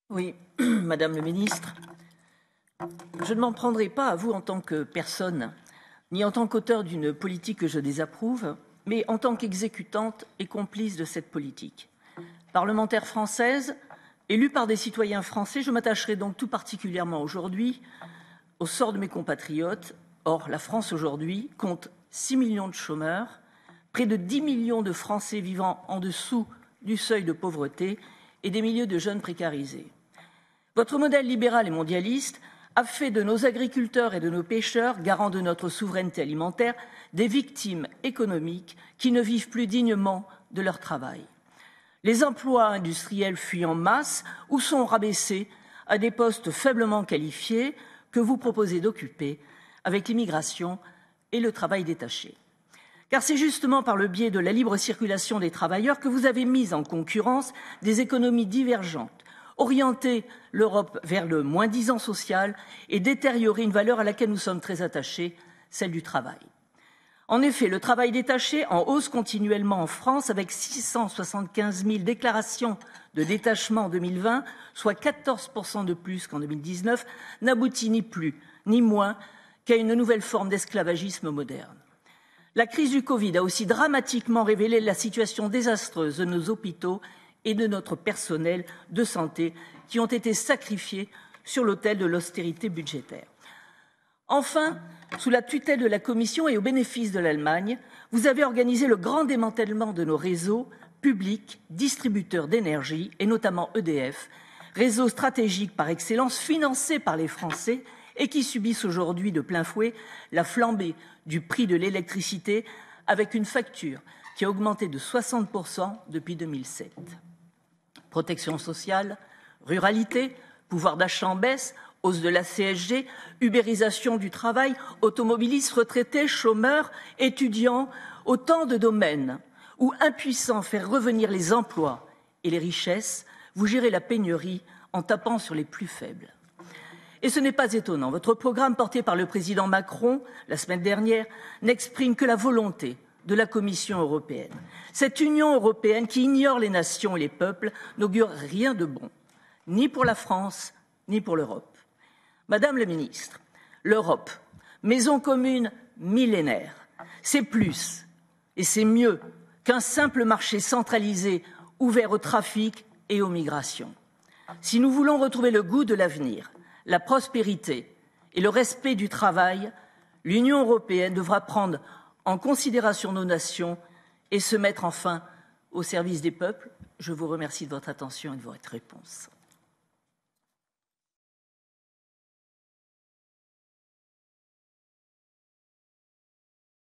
Oui, Madame le ministre, je ne m'en prendrai pas à vous en tant que personne, ni en tant qu'auteur d'une politique que je désapprouve, mais en tant qu'exécutante et complice de cette politique. Parlementaire française, élue par des citoyens français, je m'attacherai donc tout particulièrement aujourd'hui au sort de mes compatriotes. Or, la France aujourd'hui compte 6 millions de chômeurs, près de 10 millions de Français vivant en dessous du seuil de pauvreté et des milliers de jeunes précarisés. Votre modèle libéral et mondialiste a fait de nos agriculteurs et de nos pêcheurs, garants de notre souveraineté alimentaire, des victimes économiques qui ne vivent plus dignement de leur travail. Les emplois industriels fuient en masse ou sont rabaissés à des postes faiblement qualifiés que vous proposez d'occuper avec l'immigration et le travail détaché. Car c'est justement par le biais de la libre circulation des travailleurs que vous avez mis en concurrence des économies divergentes, orienter l'Europe vers le moins-disant social et détériorer une valeur à laquelle nous sommes très attachés, celle du travail. En effet, le travail détaché, en hausse continuellement en France, avec 675 000 déclarations de détachement en 2020, soit 14% de plus qu'en 2019, n'aboutit ni plus ni moins qu'à une nouvelle forme d'esclavagisme moderne. La crise du Covid a aussi dramatiquement révélé la situation désastreuse de nos hôpitaux et de notre personnel de santé qui ont été sacrifiés sur l'autel de l'austérité budgétaire. Enfin, sous la tutelle de la Commission et au bénéfice de l'Allemagne, vous avez organisé le grand démantèlement de nos réseaux publics distributeurs d'énergie, et notamment EDF, réseau stratégique par excellence financé par les Français et qui subissent aujourd'hui de plein fouet la flambée du prix de l'électricité avec une facture qui a augmenté de 60% depuis 2007. Protection sociale, ruralité, pouvoir d'achat en baisse, hausse de la CSG, ubérisation du travail, automobilistes, retraités, chômeurs, étudiants, autant de domaines où, impuissants à faire revenir les emplois et les richesses, vous gérez la pénurie en tapant sur les plus faibles. Et ce n'est pas étonnant, votre programme porté par le président Macron la semaine dernière n'exprime que la volonté de la Commission européenne. Cette Union européenne qui ignore les nations et les peuples n'augure rien de bon, ni pour la France, ni pour l'Europe. Madame la ministre, l'Europe, maison commune millénaire, c'est plus et c'est mieux qu'un simple marché centralisé ouvert au trafic et aux migrations. Si nous voulons retrouver le goût de l'avenir, la prospérité et le respect du travail, l'Union européenne devra prendre en considération nos nations et se mettre enfin au service des peuples. Je vous remercie de votre attention et de votre réponse.